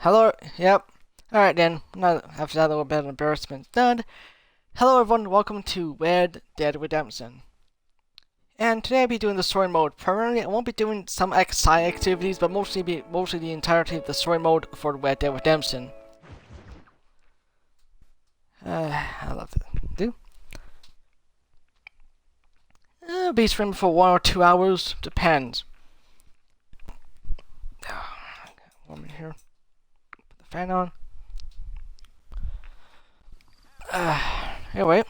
Hello, yep. Alright then, now after that little bit of embarrassment done. Hello everyone, welcome to Red Dead Redemption. And today I'll be doing the story mode. Primarily, I won't be doing some side activities, but mostly the entirety of the story mode for Red Dead Redemption. I love to do. I'll be streaming for 1 or 2 hours, depends. Warm in here. Put the fan on. Anyway,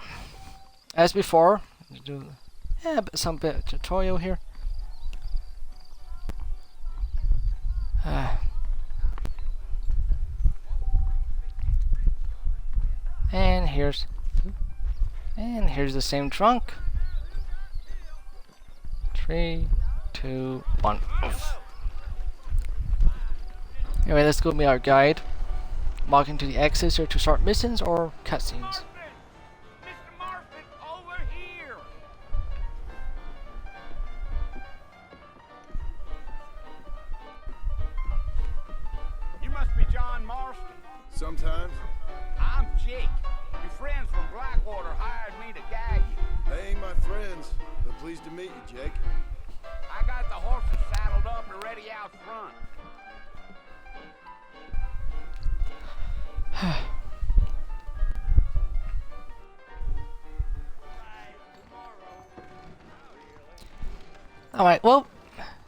as before, do some bit of tutorial here. And here's the same trunk. 3, 2, 1. Oof. Anyway, let's go meet our guide. Walking to the exits or to start missions or cutscenes. You must be John Marston. Sometimes. I'm Jake. Your friends from Blackwater hired me to gag you. They ain't my friends, but pleased to meet you, Jake. I got the horses saddled up and ready out front. Alright, well,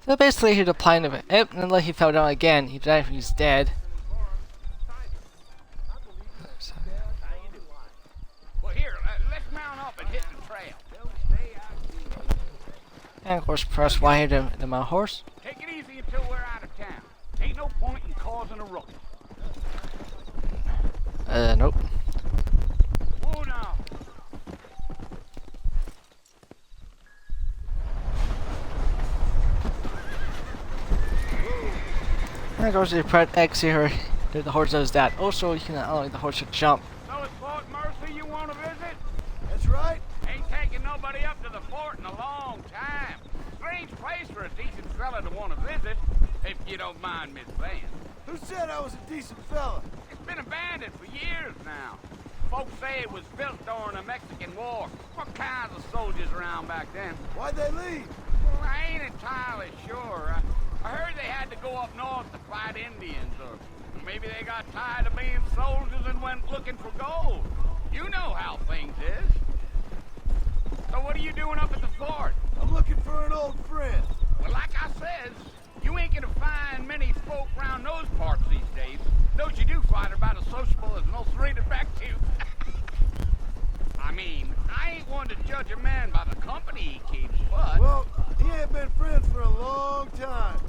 so basically here's the plan of it. Yep, and then he fell down again. He's dead. Well, here, let's mount up and hit the trail. And of course, press Y here to my horse. Take it easy until we're out of town. Ain't no point in causing a ruckus. Nope. Whoa now. And of course, you press X here. The horse does that. Also, you can allow the horse should jump. So it's Fort Mercy you want to visit? That's right. Ain't taking nobody up to the fort in a long time. Strange place for a decent fella to want to visit, if you don't mind me saying. Who said I was a decent fella? It's been abandoned for years now. Folks say it was built during the Mexican War. What kinds of soldiers around back then? Why'd they leave? Well, I ain't entirely sure. I heard they had to go up north to fight Indians, or maybe they got tired of being soldiers and went looking for gold. You know how things is. So what are you doing up at the fort? I'm looking for an old friend. Well, like I said, you ain't gonna find many folk around those parts these days. Those you do find are about as sociable as most rated back to. I mean, I ain't one to judge a man by the company he keeps, but... Well, he ain't been friends for a long time.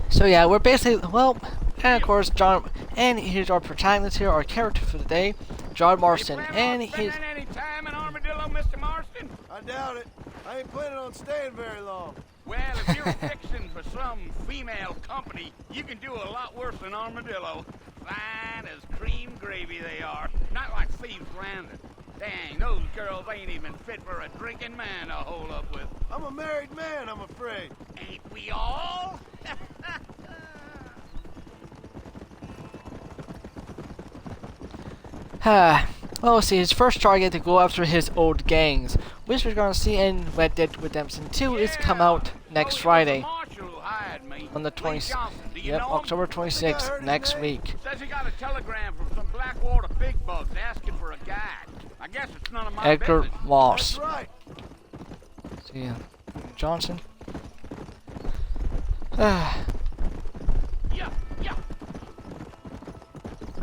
So yeah, we're basically, well, and of course, John, and here's our protagonist here, our character for the day, John Marston, and he's... any time in Armadillo, Mr. Marston? I doubt it. I ain't planning on staying very long. Well, if you're fixing for some female company, you can do a lot worse than Armadillo. Fine as cream gravy they are. Not like Thieves Landing. Dang, those girls ain't even fit for a drinking man to hole up with. I'm a married man, I'm afraid. Ain't we all? Well, see, his first target to go after his old gangs, which we're gonna see in Red Dead Redemption 2 is come out next Friday. On the 20th, yep, October 26th, next week. Says he got a telegram from some Blackwater big bugs asking for a guide. I guess it's none of my Edgar business. Moss. That's right. See, Johnson. Yeah.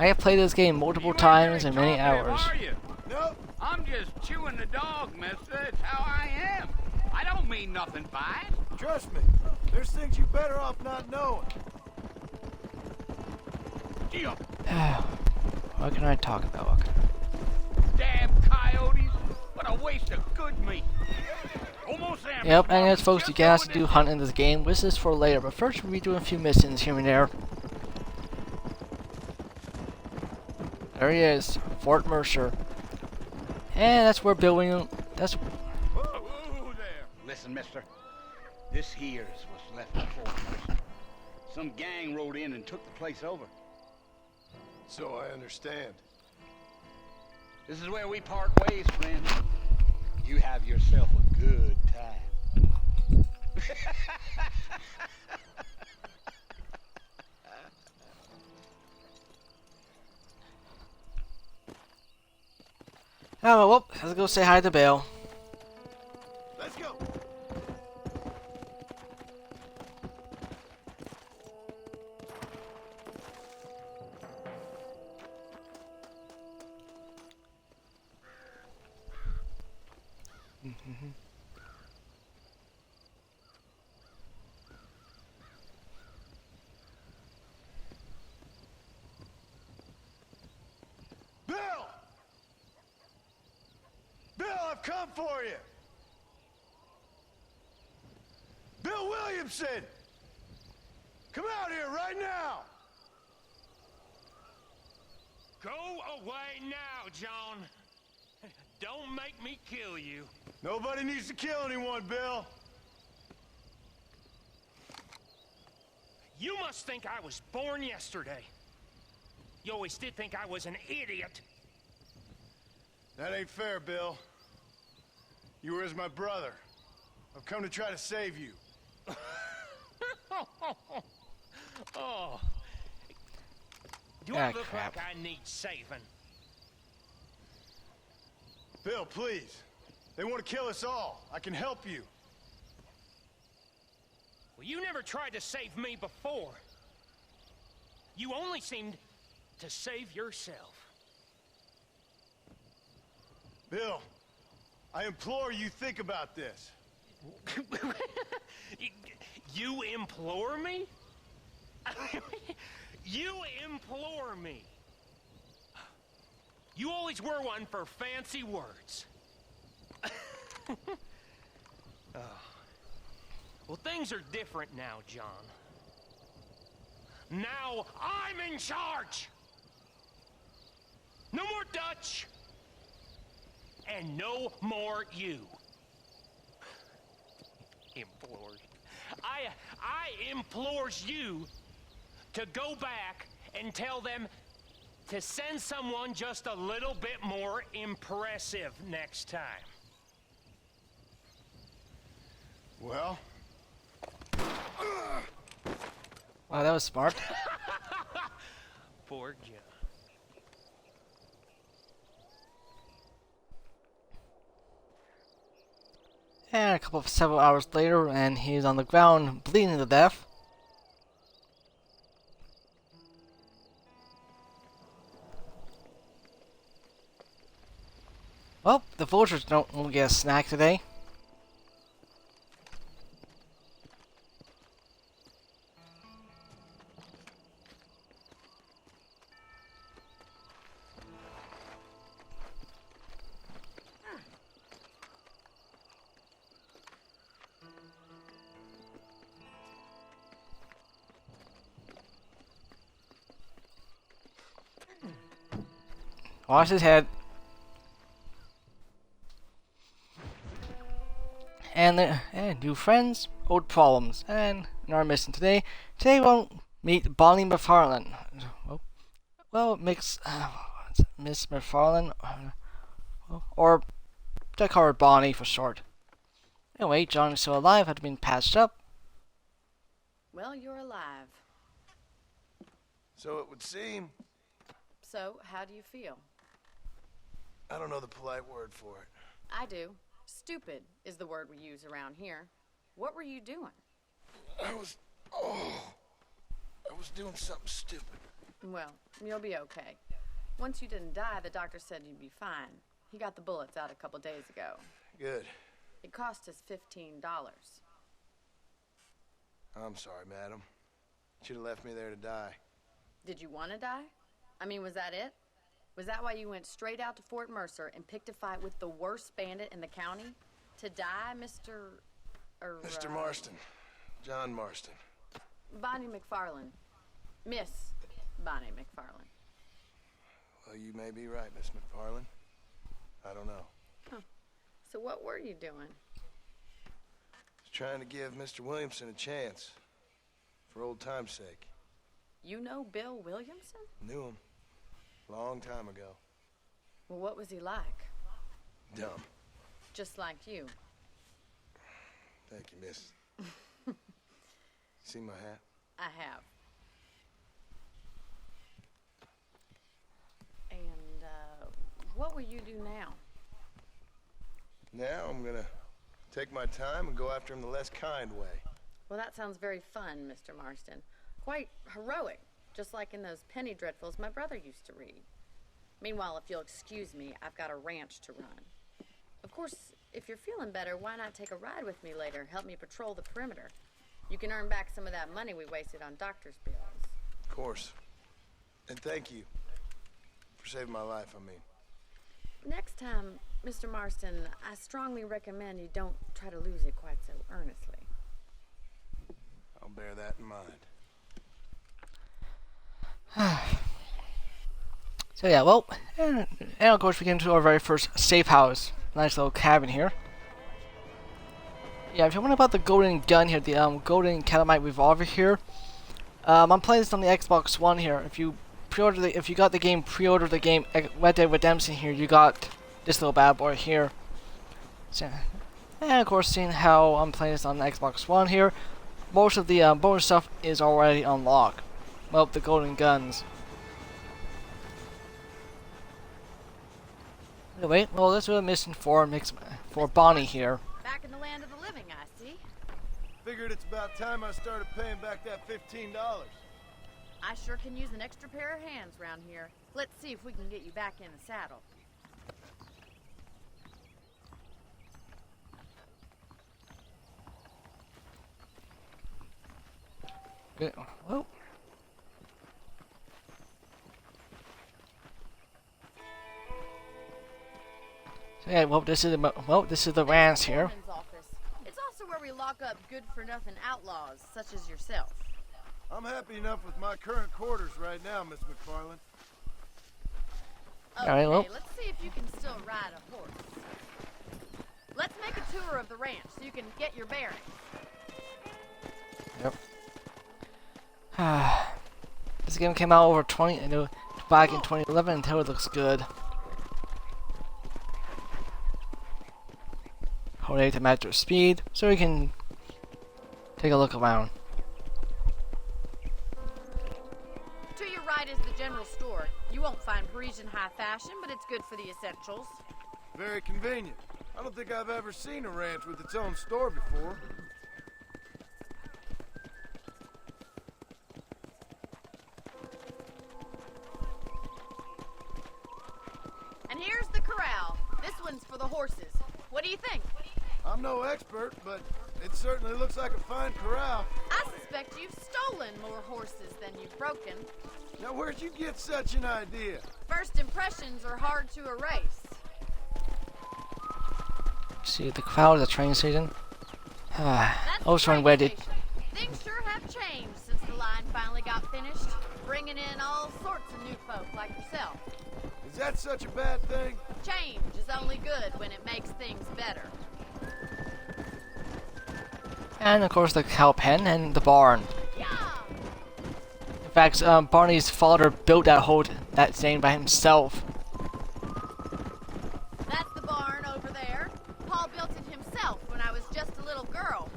I have played this game multiple times and many hours. Nope. I'm just chewing the dog, mister. It's how I am. I don't mean nothing by it. Trust me. There's things you better off not knowing. Yeah. What can I talk about? Damn coyotes. What a waste of good meat. Almost there. Yep, Mr. and as Martin. folks, you Just guys over do this- hunt in this game, which is for later, but first we'll be doing a few missions here and there. There he is, Fort Mercer. And that's where building, that's Whoa there. Listen, mister. This here's what's left of Fort Mercer. Some gang rode in and took the place over. So I understand. This is where we part ways, friend. You have yourself a good time. Oh, well, let's go say hi to Bill. Let's go. Bill! Bill, I've come for you! Bill Williamson! Come out here right now! Go away now, John. Don't make me kill you. Nobody needs to kill anyone, Bill. You must think I was born yesterday. You always did think I was an idiot. That ain't fair, Bill. You were as my brother. I've come to try to save you. Oh. Do Ah, I look crap. like I need saving? Bill, please. They want to kill us all. I can help you. Well, you never tried to save me before. You only seemed to save yourself. Bill, I implore you think about this. You implore me? You implore me. You always were one for fancy words. Oh. Well, things are different now, John. Now I'm in charge. No more Dutch. And no more you. Implores. I implores you to go back and tell them to send someone just a little bit more impressive next time. Well, Wow, that was smart. Poor John. And several hours later, and he's on the ground, bleeding to death. Well, the vultures won't get a snack today. Wash his head. And new friends, old problems. And in our mission today, we'll meet Bonnie McFarlane. Well, Miss McFarlane, or I call her Bonnie for short. Anyway, John is still alive, had been patched up. Well, you're alive. so it would seem. So, how do you feel? I don't know the polite word for it. I do. Stupid is the word we use around here. What were you doing? I was doing something stupid. Well, you'll be okay. Once you didn't die, the doctor said you'd be fine. He got the bullets out a couple days ago. Good. It cost us $15. I'm sorry, madam. Should have left me there to die. Did you want to die? I mean, was that it? Was that why you went straight out to Fort Mercer and picked a fight with the worst bandit in the county? To die, Mr. Mr. Marston. John Marston. Bonnie McFarlane. Miss Bonnie McFarlane. Well, you may be right, Miss McFarlane. I don't know. So what were you doing? Just trying to give Mr. Williamson a chance. For old time's sake. You know Bill Williamson? Knew him. Long time ago. Well, what was he like? Dumb. Just like you. Thank you, miss. See my hat? I have. And, what will you do now? Now I'm gonna take my time and go after him the less kind way. Well, that sounds very fun, Mr. Marston. Quite heroic, just like in those penny dreadfuls my brother used to read. Meanwhile, if you'll excuse me, I've got a ranch to run. Of course, if you're feeling better, why not take a ride with me later? Help me patrol the perimeter. You can earn back some of that money we wasted on doctor's bills. Of course. And thank you for saving my life, I mean. Next time, Mr. Marston, I strongly recommend you don't try to lose it quite so earnestly. I'll bear that in mind. So yeah, well, and of course we came to our very first safe house. Nice little cabin here. Yeah, if you're wondering about the golden gun here, the golden calamite revolver here, I'm playing this on the Xbox One here. If you got the game, pre-order the game Red Dead Redemption here, you got this little bad boy here. So, and of course, seeing how I'm playing this on the Xbox One here, most of the bonus stuff is already unlocked. Well, the golden guns. Anyway, well, this was a mission for Bonnie here. Back in the land of the living, I see. Figured it's about time I started paying back that $15. I sure can use an extra pair of hands around here. Let's see if we can get you back in the saddle. Good. Well. So yeah, well, this is the ranch here. Foreman's office. It's also where we lock up good-for-nothing outlaws, such as yourself. I'm happy enough with my current quarters right now, Miss McFarland. Okay, Alright, well. let's see if you can still ride a horse. Let's make a tour of the ranch so you can get your bearings. Yep. This game came out back in 2011 until it looks good. Hold A to match your speed, so you can take a look around. To your right is the general store. You won't find Parisian high fashion, but it's good for the essentials. Very convenient. I don't think I've ever seen a ranch with its own store before. And here's the corral. This one's for the horses. What do you think? I'm no expert, but it certainly looks like a fine corral. I suspect you've stolen more horses than you've broken. Now, where'd you get such an idea? First impressions are hard to erase. See the crowd at the train station. That's I was the wondering train where did. station. Things sure have changed since the line finally got finished, bringing in all sorts of new folk like yourself. Is that such a bad thing? Change is only good when it makes things better. And of course the cow pen and the barn. Yeah! In fact, Barney's father built that thing by himself. That's the barn over there. Paul built it himself when I was just a little girl.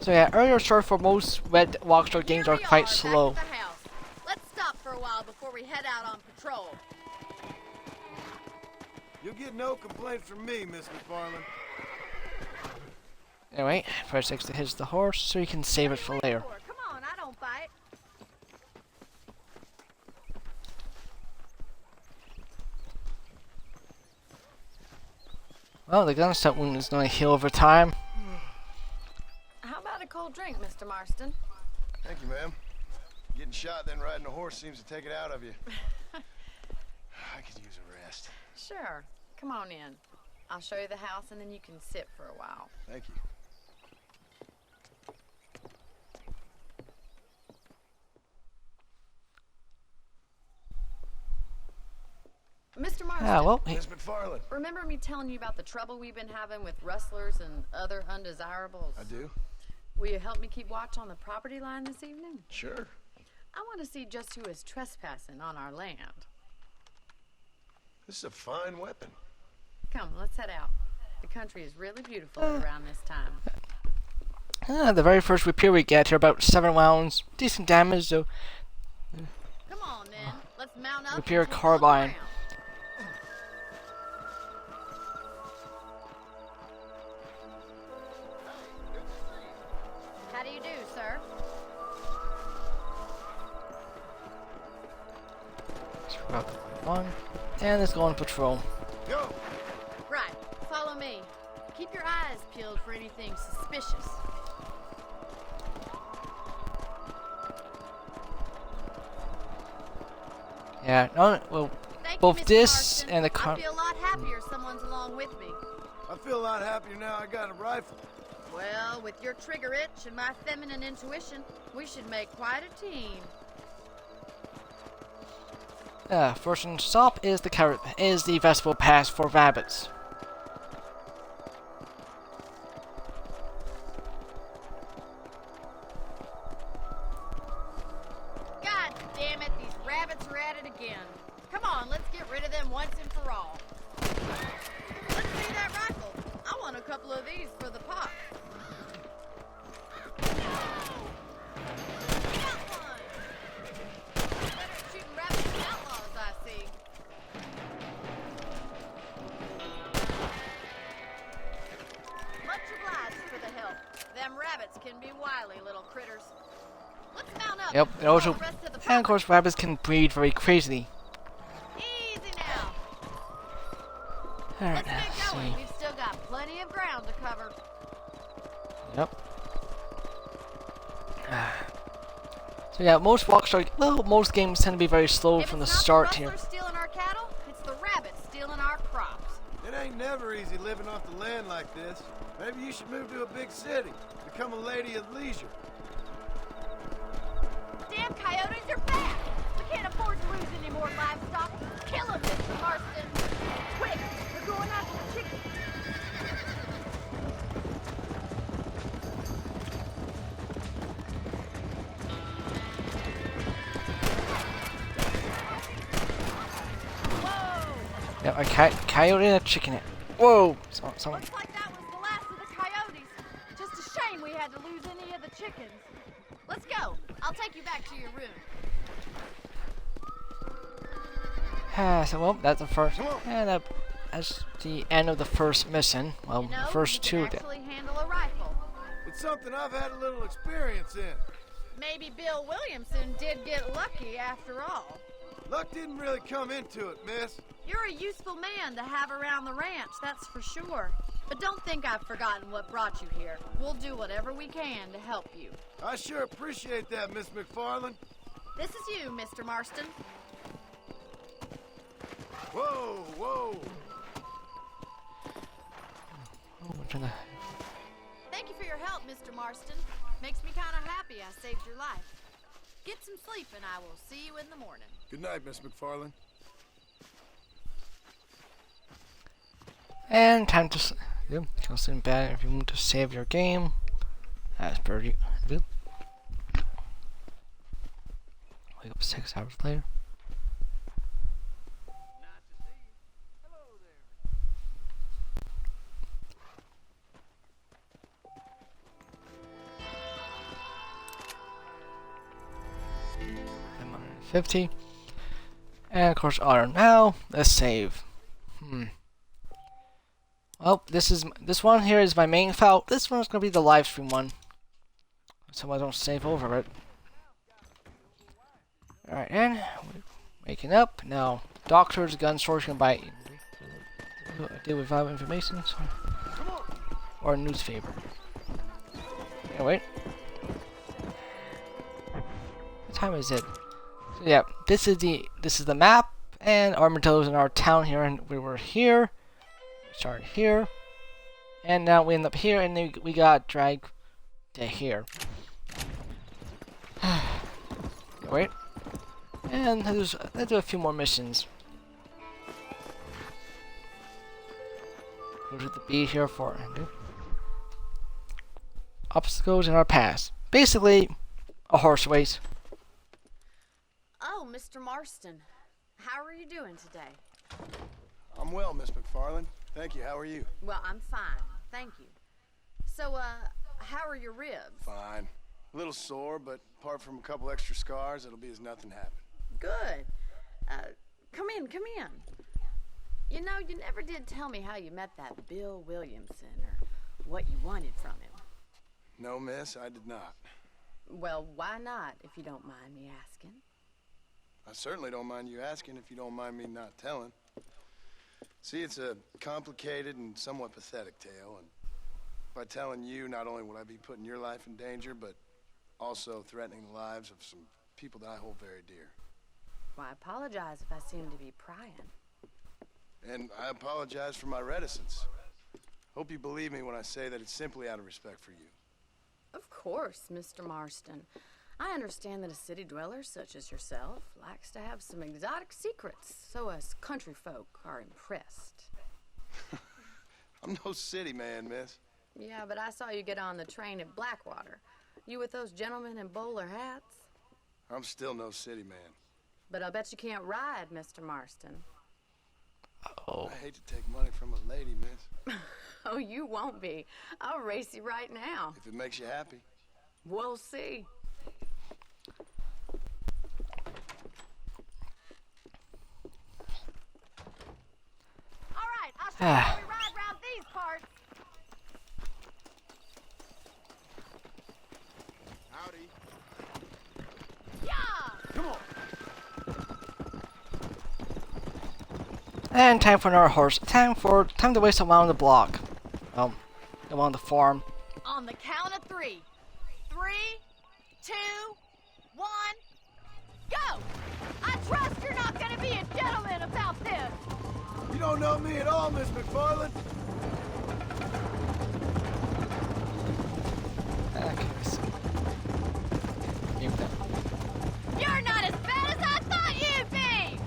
So yeah, earlier start for most Red Rockstar games Here are we quite back slow. at the house. Let's stop for a while before we head out on patrol. You'll get no complaints from me, Miss McFarland. Anyway, first things to hitch the horse so you can save it for later. Come on, I don't bite. Well, the gunshot wound is going to heal over time. How about a cold drink, Mr. Marston? Thank you, ma'am. Getting shot, then riding a horse seems to take it out of you. I could use a rest. Sure. Come on in. I'll show you the house and then you can sit for a while. Thank you. Mr. Marston, Ah, well, Miss McFarland. Remember me telling you about the trouble we've been having with rustlers and other undesirables? I do. Will you help me keep watch on the property line this evening? Sure. I want to see just who is trespassing on our land. This is a fine weapon. Come, let's head out. The country is really beautiful around this time. the very first repair we get here, about 7 rounds. Decent damage, though. Come on, then. Let's mount up. Repair and take a look carbine. around. How do you do, sir? One. And let's go on patrol. Go. Right. Follow me. Keep your eyes peeled for anything suspicious. Yeah, no, well, Thank both you, Mr. this Marston. and the I car. feel a lot happier someone's along with me. I feel a lot happier now I got a rifle. Well, with your trigger itch and my feminine intuition, we should make quite a team. First stop is the festival pass for rabbits. God damn it, these rabbits are at it again. Come on, let's get rid of them once and for all. Let's see that rifle. I want a couple of these for the pop. Got one. Better at shooting rabbits than outlaws, I see. Much obliged for the help. Them rabbits can be wily little critters. Let's mount up. Yep, and and also, follow the rest of the and of course, property. rabbits can breed very crazily. Easy now. Alright, Let's get let's going. see. We've still got plenty of ground to cover. Yep. So yeah, most walks are, well, most games tend to be very slow If from the it's not start the here. rustlers stealing our cattle, it's the rabbits stealing our crops. It ain't never easy living off the land like this. Maybe you should move to a big city. Become a lady of leisure. Damn coyotes are back. We can't afford to lose any more livestock. Kill them, Mr. Marston. Quick, we're going after the chickens. Whoa! Yep, a coyote and a chicken. Whoa! Someone. Looks like that was the last of the coyotes. Just a shame we had to lose any of the chickens. Let's go. I'll take you back to your room. So well, that's the first, and that's the end of the first mission. Well, You know, the first you two. can actually handle a rifle. It's something I've had a little experience in. Maybe Bill Williamson did get lucky after all. Luck didn't really come into it, miss. You're a useful man to have around the ranch, that's for sure. But don't think I've forgotten what brought you here. We'll do whatever we can to help you. I sure appreciate that, Miss McFarland. This is you, Mr. Marston. Whoa, whoa. Oh, we're trying to- Thank you for your help, Mr. Marston. Makes me kind of happy I saved your life. Get some sleep and I will see you in the morning. Good night, Miss McFarland. And time to go sleep in bed if you want to save your game. As per you. Wake up 6 hours later. $50. And of course, now let's save. Well, this one here is my main file. This one's gonna be the live stream one, so I don't save over it. All right, and we're waking up now. Doctors, gun stores can buy deal with vital information or newspaper. Yeah, wait. What time is it? So yeah, this is the map, and Armadillo's in our town here, and we were here. Started here, and now we end up here, and then we got dragged to here. Wait, and let's do a few more missions. go to the B here for obstacles in our path. Basically, a horse race. Oh, Mr. Marston. How are you doing today? I'm well, Miss McFarland. Thank you. How are you? Well, I'm fine. Thank you. So, how are your ribs? Fine. A little sore, but apart from a couple extra scars, it'll be as nothing happened. Good. Come in, come in. You know, you never did tell me how you met that Bill Williamson or what you wanted from him. No, miss, I did not. Well, why not, if you don't mind me asking? I certainly don't mind you asking if you don't mind me not telling. See, it's a complicated and somewhat pathetic tale, and by telling you, not only will I be putting your life in danger, but also threatening the lives of some people that I hold very dear. Well, I apologize if I seem to be prying. And I apologize for my reticence. Hope you believe me when I say that it's simply out of respect for you. Of course, Mr. Marston. I understand that a city dweller such as yourself likes to have some exotic secrets, so us country folk are impressed. I'm no city man, miss. Yeah, but I saw you get on the train at Blackwater. You with those gentlemen in bowler hats? I'm still no city man. But I bet you can't ride, Mr. Marston. Oh. I hate to take money from a lady, miss. Oh, you won't be. I'll race you right now. If it makes you happy. We'll see. All right, I'll show you how we ride around these parts. Howdy. Yeah! Come on. And time for another horse. Time to race around the block. Around the farm. On the count of 3. 3, 2, 1, go! I trust you're not gonna be a gentleman about this. You don't know me at all, Miss McFarland. Okay, so mute that. You're not as bad as I thought you'd be!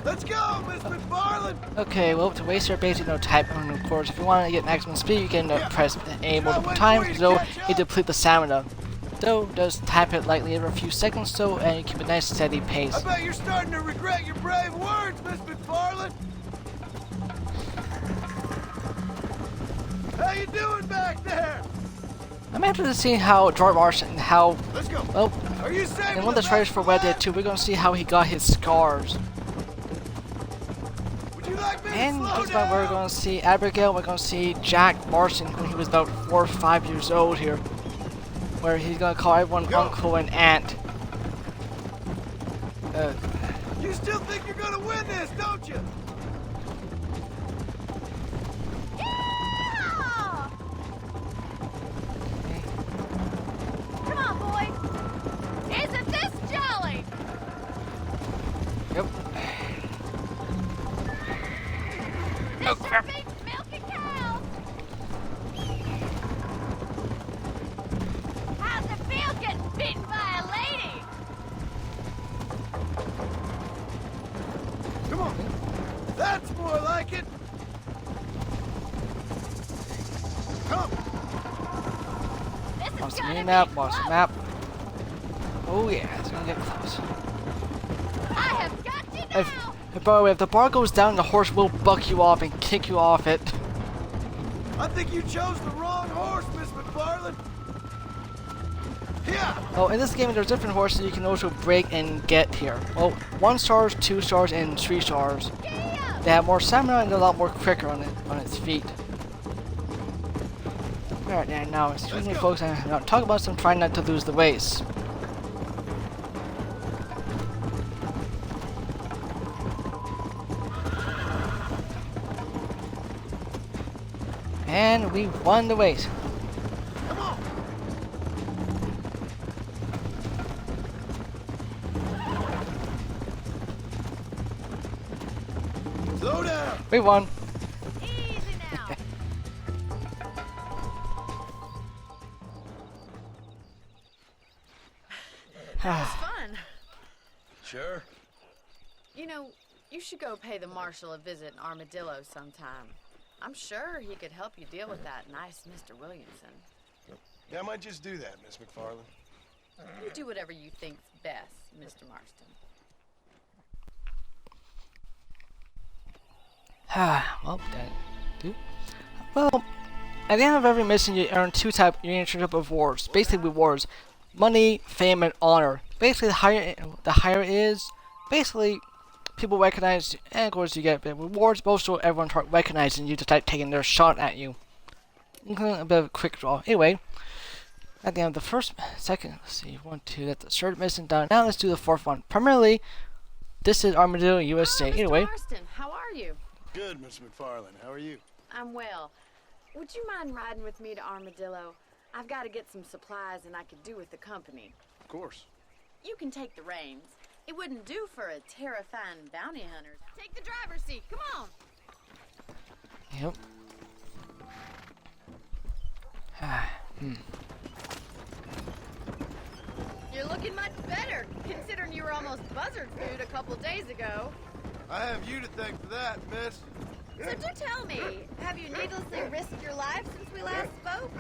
Let's go, Miss McFarland. Okay, well, to race your basic type, and of course, if you want to get maximum speed, you can press A multiple times, though it deplete the stamina. Though, just tap it lightly every few seconds, so, and you keep a nice steady pace. I bet you're starting to regret your brave words, Miss McFarland. How you doing back there? I'm interested to see how George Marston, Let's go. well, Are you saving in one of the trailers for Red Dead 2, we're gonna see how he got his scars. Would you like me And to slow this one we're down? gonna see Abigail, we're gonna see Jack Marston when he was about 4 or 5 years old here. Where he's gonna call everyone Go. uncle and aunt. You still think you're gonna win this, don't you? Yeah! Come on, boys. Isn't this jolly? Yep. This sure beats milking cows. How's it feel getting beaten by a lady? Come on. That's more like it. Come. This is Watch the gonna mini be map, watch the close. map. Oh yeah, it's gonna get close. I have got you If, now. by the way, if the bar goes down, the horse will buck you off and kick you off it. I think you chose the wrong horse, Miss McFarland. Yeah. Oh, in this game, there's different horses you can also break and get here. Well, 1 stars, 2 stars, and 3 stars. Yeah. They have more stamina and they're a lot more quicker on its feet. Alright, and now, excuse me, go. folks, I'm going to talk about some trying not to lose the race. And we won the race. Come on. Slow down. We won. Easy now. That was fun. Sure. You know, You should go pay the marshal a visit in Armadillo sometime. I'm sure he could help you deal with that nice Mr. Williamson. Yeah, I might just do that, Miss McFarland. You do whatever you think's best, Mr. Marston. Well, well, at the end of every mission, you earn two type of rewards. Basically, rewards: money, fame, and honor. Basically, the higher it is, basically, people recognize, and of course, you get rewards. But also, everyone start recognizing you to start taking their shot at you. A bit of a quick draw. Anyway, at the end of the first, second, let's see, 1, 2. That's the third mission done. Now let's do the fourth one. Primarily, this is Armadillo, USA. Mr. Anyway. Marston, how are you? Good, Miss McFarland. How are you? I'm well. Would you mind riding with me to Armadillo? I've got to get some supplies and I could do with the company. Of course. You can take the reins. It wouldn't do for a terrifying bounty hunter. Take the driver's seat. Come on. Yep. You're looking much better, considering you were almost buzzard food a couple days ago. I have you to thank for that, miss. So do tell me, have you needlessly risked your life since we last spoke?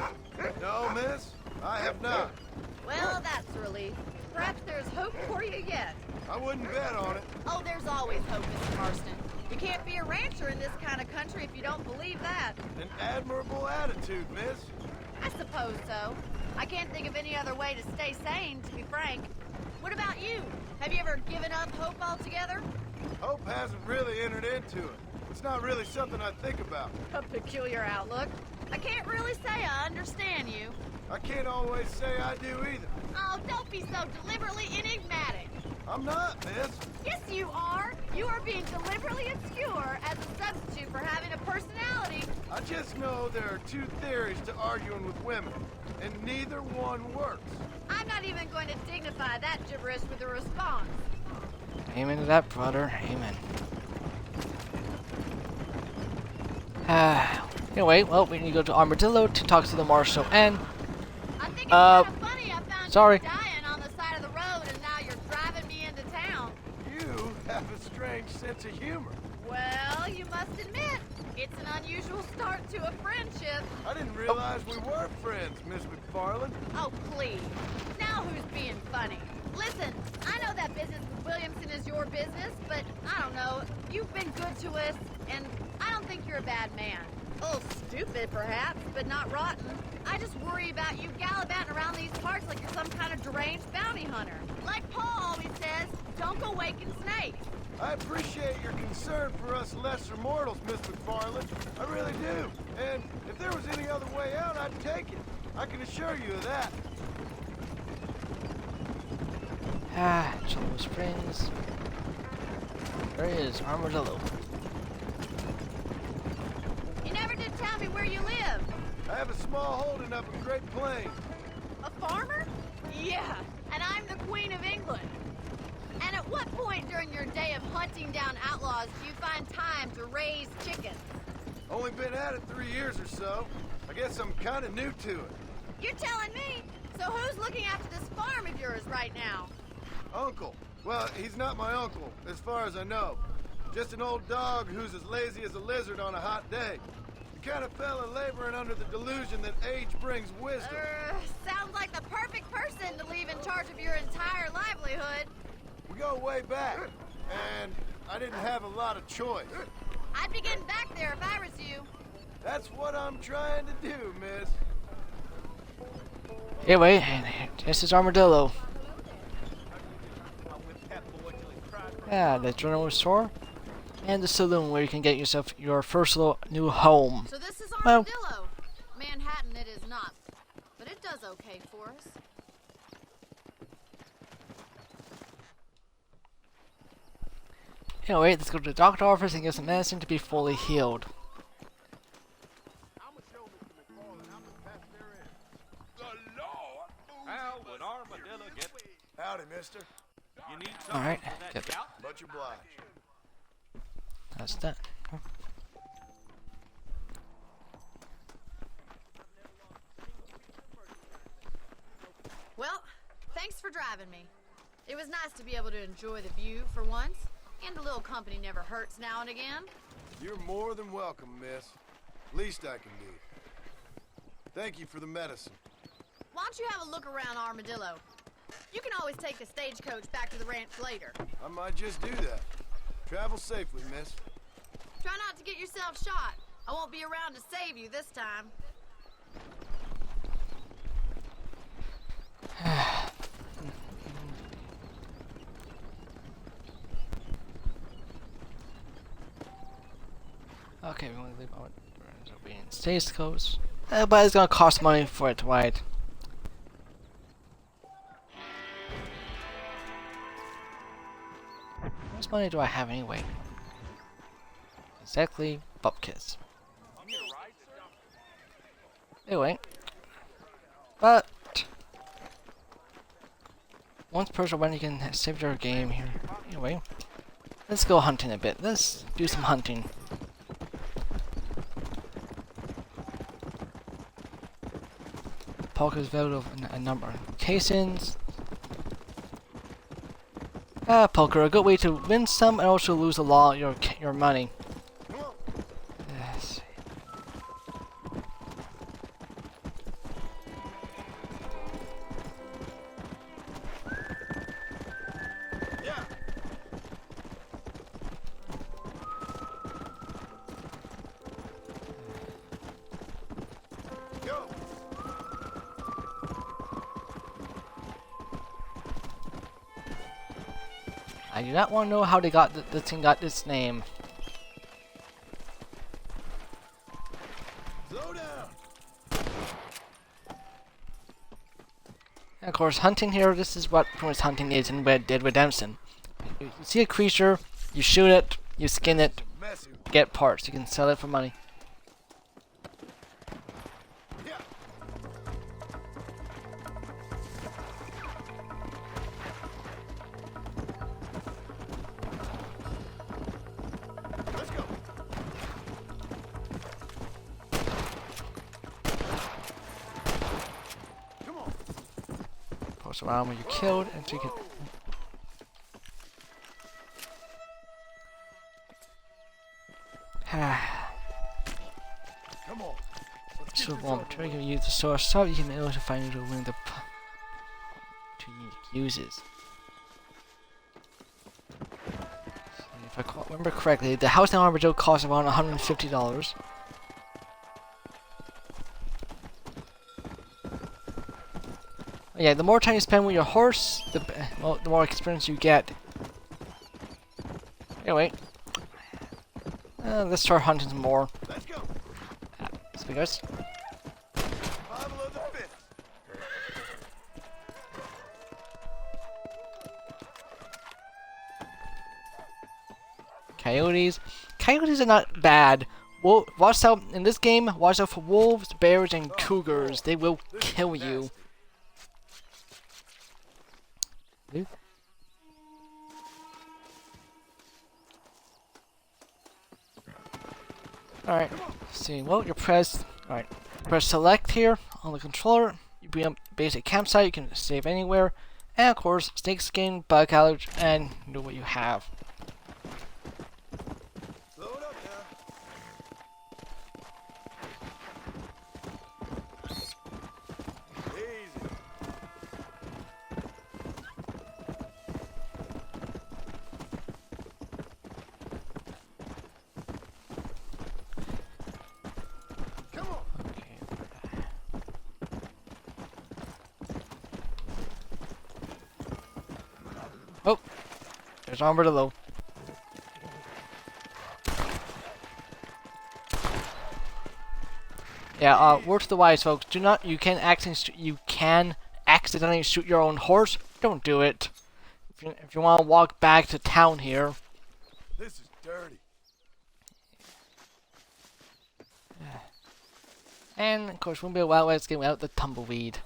No, miss, I have not. Well, that's a relief. Perhaps there's hope for you yet. I wouldn't bet on it. Oh, there's always hope, Mr. Marston. You can't be a rancher in this kind of country if you don't believe that. An admirable attitude, miss. I suppose so. I can't think of any other way to stay sane, to be frank. What about you? Have you ever given up hope altogether? Hope hasn't really entered into it. It's not really something I think about. A peculiar outlook. I can't really say I understand you. I can't always say I do either. Oh, don't be so deliberately enigmatic. I'm not, miss. Yes, you are. You are being deliberately obscure as a substitute for having a personality. I just know there are two theories to arguing with women, and neither one works. I'm not even going to dignify that gibberish with a response. Amen to that, brother. Amen. Anyway, well, we need to go to Armadillo to talk to the marshal, and I think it's kind of funny I found sorry. you dying on the side of the road and now you're driving me into town. You have a strange sense of humor. Well, you must admit, it's an unusual start to a friendship. I didn't realize we were friends, Miss McFarland. Oh, please. Now who's being funny? Listen, I know that business with Williamson is your business, but I don't know. You've been good to us, and I don't think you're a bad man. A little stupid, perhaps, but not rotten. I just worry about you gallivanting around these parts like you're some kind of deranged bounty hunter. Like Paul always says, don't go waking snakes. I appreciate your concern for us lesser mortals, Miss McFarland. I really do. And if there was any other way out, I'd take it. I can assure you of that. Cholo Springs. There is Armadillo. You never did tell me where you live. I have a small holding up in Great Plains. A farmer? Yeah, and I'm the Queen of England. And at what point during your day of hunting down outlaws do you find time to raise chickens? Only been at it 3 years or so. I guess I'm kind of new to it. You're telling me? So who's looking after this farm of yours right now? Uncle. Well, he's not my uncle, as far as I know. Just an old dog who's as lazy as a lizard on a hot day. The kind of fella laboring under the delusion that age brings wisdom. Sounds like the perfect person to leave in charge of your entire livelihood. We go way back, and I didn't have a lot of choice. I'd be getting back there if I was you. That's what I'm trying to do, miss. Anyway, and this is Armadillo. Yeah, the general store and the saloon where you can get yourself your first little new home. So this is Well- Armadillo. Manhattan it is not, but it does okay for us. Anyway, let's go to the doctor office and get some medicine to be fully healed. The Lord! How would Armadillo get... Howdy, mister. You need Alright, something for good. that gout? Much obliged. That's that. Well, thanks for driving me. It was nice to be able to enjoy the view for once. And a little company never hurts now and again. You're more than welcome, miss. Least I can do. Thank you for the medicine. Why don't you have a look around Armadillo? You can always take the stagecoach back to the ranch later. I might just do that. Travel safely, miss. Try not to get yourself shot. I won't be around to save you this time. Okay, we want to leave our being stagecoach. But it's gonna cost money for it to ride. How much money do I have anyway? Exactly, bupkis. Anyway, but once per when you can save your game here. Anyway, let's go hunting a bit. Let's do some hunting. Poker's value of a number of casings. Poker, a good way to win some and also lose a lot of your money. Yes. Yeah. Go. I do not want to know how they got the thing got its name. Slow down. And of course, hunting here, this is what pretty much hunting is in Red Dead Redemption. You see a creature, you shoot it, you skin it, Messy. get parts. You can sell it for money. Yeah. Let's go. Come on. Post around when you killed, and so you can. Come on. Let's So get one this over try with. to use the source stop, you can also find it when the to uses. If I remember correctly, the house in Armadillo costs around $150. Yeah, the more time you spend with your horse, the more experience you get. Anyway, let's start hunting some more. Let's go. Speakers. Bible of the fifth. Coyotes. Coyotes are not bad. Watch out in this game. Watch out for wolves, bears, and cougars. They will kill you. Blue? Alright. See, well, you press. Alright. Press select here on the controller. You bring up basic campsite. You can save anywhere. And of course, snake skin, bug allergy, and you know what you have. Slow it up now. Easy. Come on. Okay. Oh, there's Armadillo. Yeah, word to the wise folks: do not. You can accidentally shoot your own horse. Don't do it. If you want to walk back to town here. This is dirty. And of course, won't be a while let's get without the tumbleweed.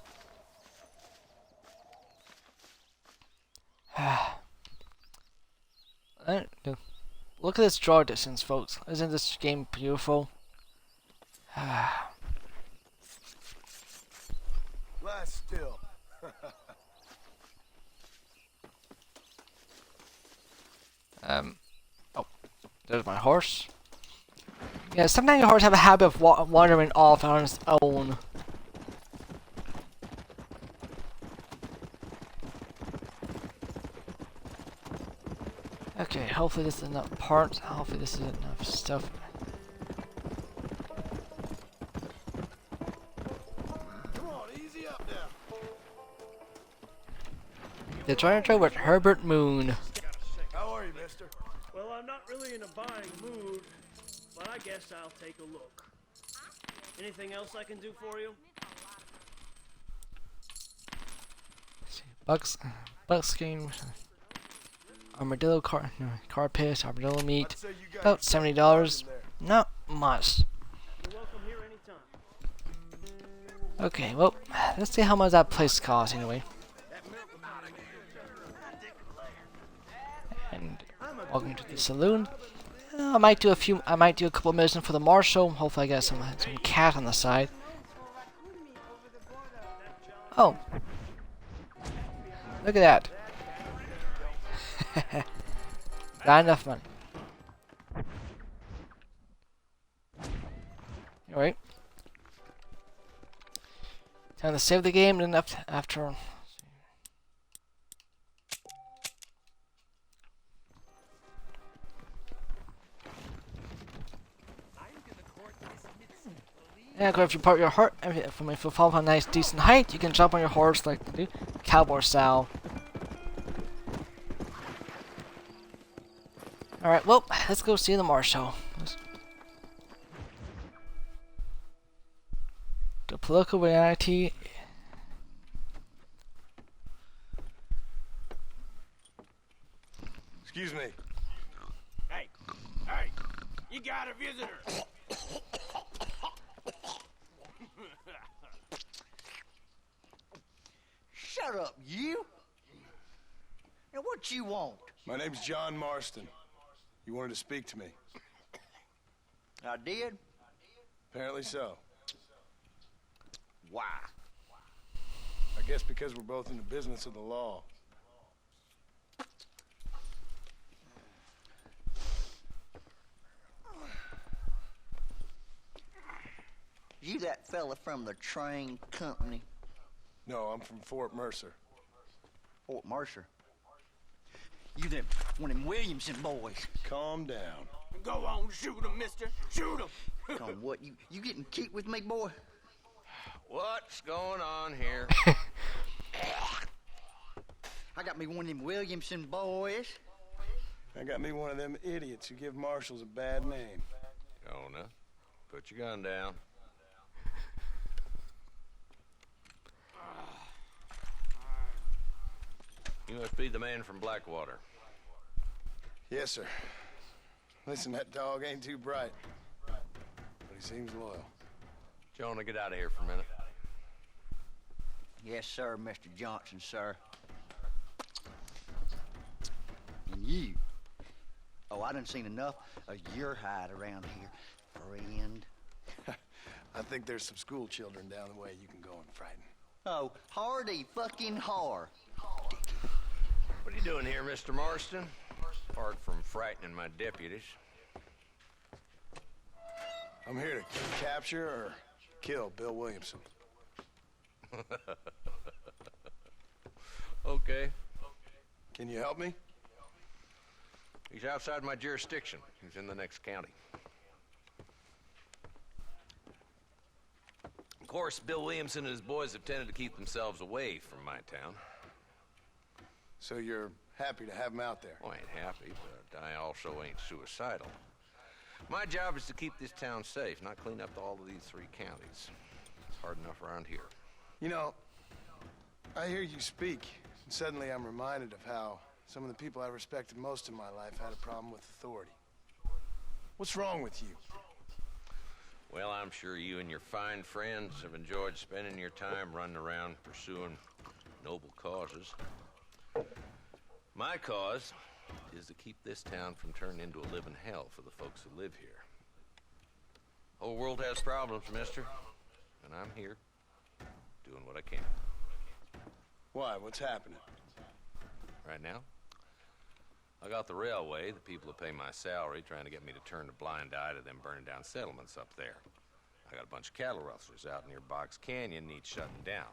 Look at this draw distance, folks. Isn't this game beautiful? Lie still. There's my horse. Yeah, sometimes your horse have a habit of wandering off on its own. Okay, hopefully this is enough parts. Hopefully this is enough stuff. Come on, easy up now. The Treasure with Herbert Moon. How are you, mister? Well, I'm not really in a buying mood, but I guess I'll take a look. Anything else I can do for you? Buckskin, armadillo carpet, armadillo meat. I'd say you got About yourself $70. in there. Not much. You're welcome here anytime. Okay, well, let's see how much that place costs anyway. And welcome to the saloon. I might do a couple of missions for the marshal. Hopefully I get some cat on the side. Oh. Look at that. Not enough money. Alright. Time to save the game and then after. And of course, if you park your horse, if you fall from a nice decent height, you can jump on your horse like they do, cowboy style. Alright, well, let's go see the marshal. The political reality. Excuse me. Hey, you got a visitor. Shut up, you! Now what you want? My name's John Marston. You wanted to speak to me. I did? Apparently so. Why? I guess because we're both in the business of the law. You that fella from the train company? No, I'm from Fort Mercer. Fort Mercer? You them one of them Williamson boys. Calm down. Go on, shoot him, mister. Shoot him. Come on, what, you getting keep with me, boy? What's going on here? I got me one of them Williamson boys. I got me one of them idiots who give marshals a bad name. Jonah, put your gun down. You must be the man from Blackwater. Yes, sir. Listen, that dog ain't too bright, but he seems loyal. Jonah, get out of here for a minute. Yes, sir, Mr. Johnson, sir. And you. Oh, I done seen enough of your hide around here, friend. I think there's some school children down the way you can go and frighten. Oh, hardy fucking har. What are you doing here, Mr. Marston? Apart from frightening my deputies. I'm here to capture or kill Bill Williamson. Okay. Can you help me? He's outside my jurisdiction. He's in the next county. Of course, Bill Williamson and his boys have tended to keep themselves away from my town. So you're happy to have him out there? Well, I ain't happy, but I also ain't suicidal. My job is to keep this town safe, not clean up all of these 3 counties. It's hard enough around here. You know, I hear you speak, and suddenly I'm reminded of how some of the people I respected most in my life had a problem with authority. What's wrong with you? Well, I'm sure you and your fine friends have enjoyed spending your time running around pursuing noble causes. My cause is to keep this town from turning into a living hell for the folks who live here. Whole world has problems, mister, and I'm here doing what I can. Why? What's happening? Right now, I got the railway, the people who pay my salary, trying to get me to turn a blind eye to them burning down settlements up there. I got a bunch of cattle rustlers out near Box Canyon needs shutting down.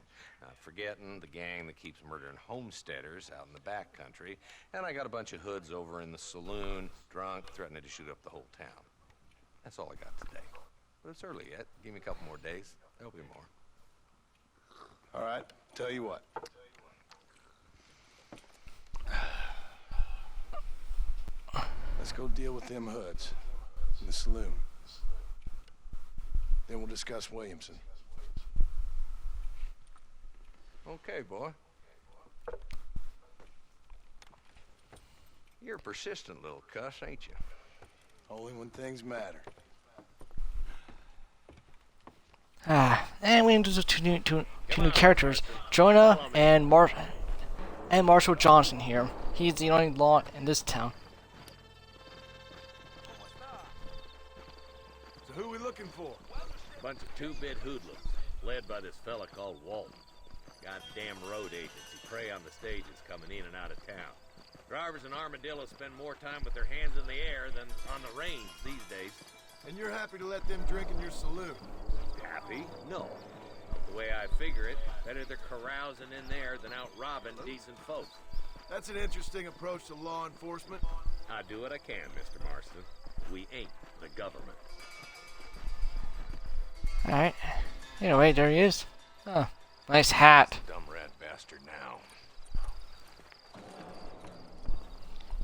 Not forgetting the gang that keeps murdering homesteaders out in the back country. And I got a bunch of hoods over in the saloon, drunk, threatening to shoot up the whole town. That's all I got today. But it's early yet. Give me a couple more days. There'll be more. All right, tell you what. Let's go deal with them hoods in the saloon. Then we'll discuss Williamson. Okay, boy. You're a persistent little cuss, ain't you? Only when things matter. And we introduce two new characters, Jonah and Marshall Johnson here. He's the only law in this town. So who we looking for? Bunch of two-bit hoodlums, led by this fella called Walton. Goddamn road agents who prey on the stages coming in and out of town. Drivers in Armadillo spend more time with their hands in the air than on the range these days. And you're happy to let them drink in your saloon? Happy? No. The way I figure it, better they're carousing in there than out robbing decent folk. That's an interesting approach to law enforcement. I do what I can, Mr. Marston. We ain't the government. Alright. Anyway, there he is. Oh, nice hat. Dumb rat bastard now.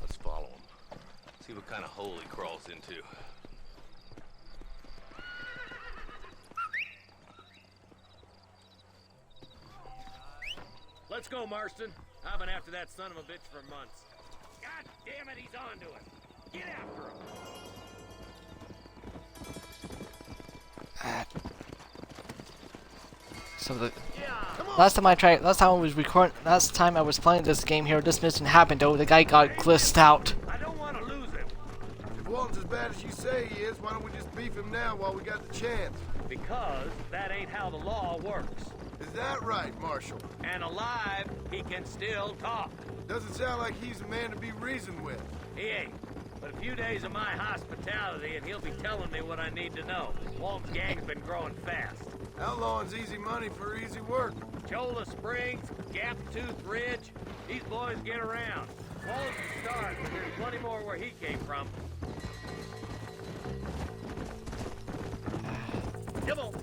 Let's follow him. See what kind of hole he crawls into. Let's go, Marston. I've been after that son of a bitch for months. God damn it, he's on to us. Get after him. So the last time I was playing this game here, this mission happened though. The guy got glissed out. I don't want to lose him. If Walton's as bad as you say he is, why don't we just beef him now while we got the chance? Because that ain't how the law works. Is that right, Marshal? And alive, he can still talk. Doesn't sound like he's a man to be reasoned with. He ain't. But a few days of my hospitality and he'll be telling me what I need to know. Walt's gang's been growing fast. Outlawing's easy money for easy work. Cholla Springs, Gap Tooth Ridge, these boys get around. Walt's the start, but there's plenty more where he came from. Come on.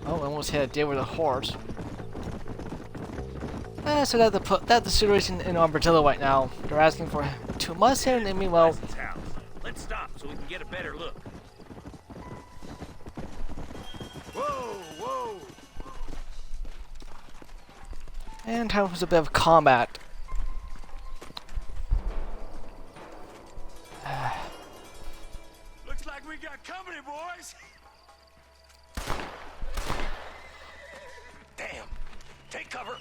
Oh, almost had a deal with a horse. So that the situation in Armadillo right now. They're asking for 2 months here, and meanwhile. House. Let's stop so we can get a better look. Whoa, whoa! And time for a bit of combat. Looks like we got company, boys. Damn. Take cover.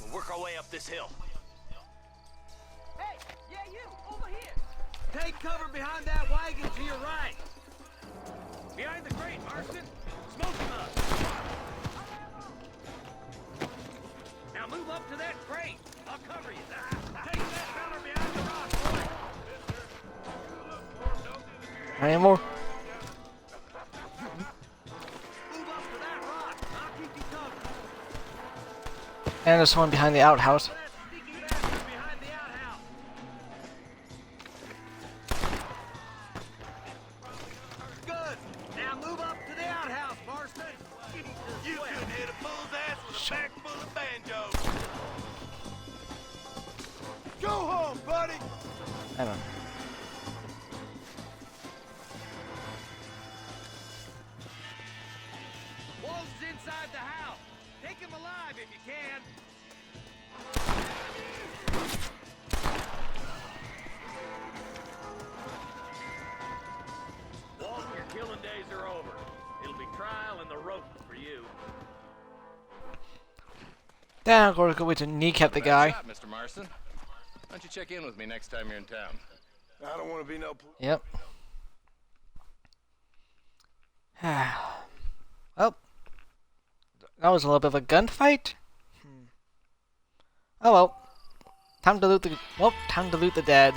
We'll work our way up this hill. Hey, yeah, you, over here. Take cover behind that wagon to your right. Behind the crate, Marston. Smoke him up. Now move up to that crate. I'll cover you. Take that fella behind the rock, boy. Any more? Move up to that rock. I'll keep you covered. And there's one behind the outhouse. That sneaky bastard behind the outhouse. Good. Now move up to the outhouse, Marston. You couldn't hit a bull's ass with a bag full of banjos. Go home, buddy! I don't know. Walls is inside the house. Take him alive if you can. Walls, your killing days are over. It'll be trial and the rope for you. Then I'm going to go with to kneecap the guy. Shot, Mr. Marston. Why don't you check in with me next time you're in town? I don't want to be no... Yep. Well, That was a little bit of a gunfight. Oh well. Time to loot the dead.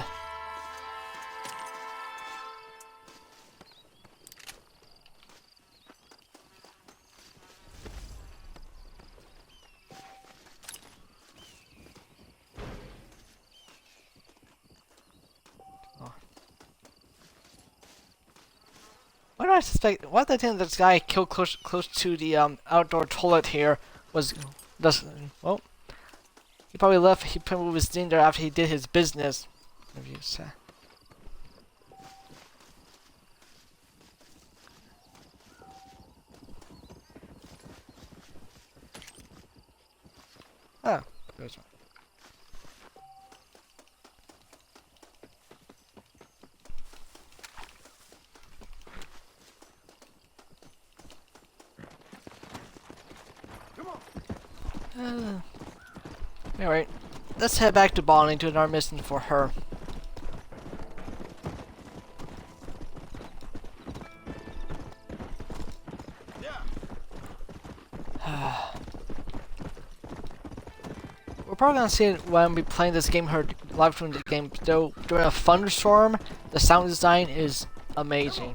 Why do I suspect? Why do I think this guy killed close to the outdoor toilet here was well? He probably left. He probably was in there after he did his business. If you say. Oh, there's one. Alright, let's head back to Bonnie to do our mission for her. We're probably gonna see it when we play this game or live stream the game. Though during a thunderstorm, the sound design is amazing.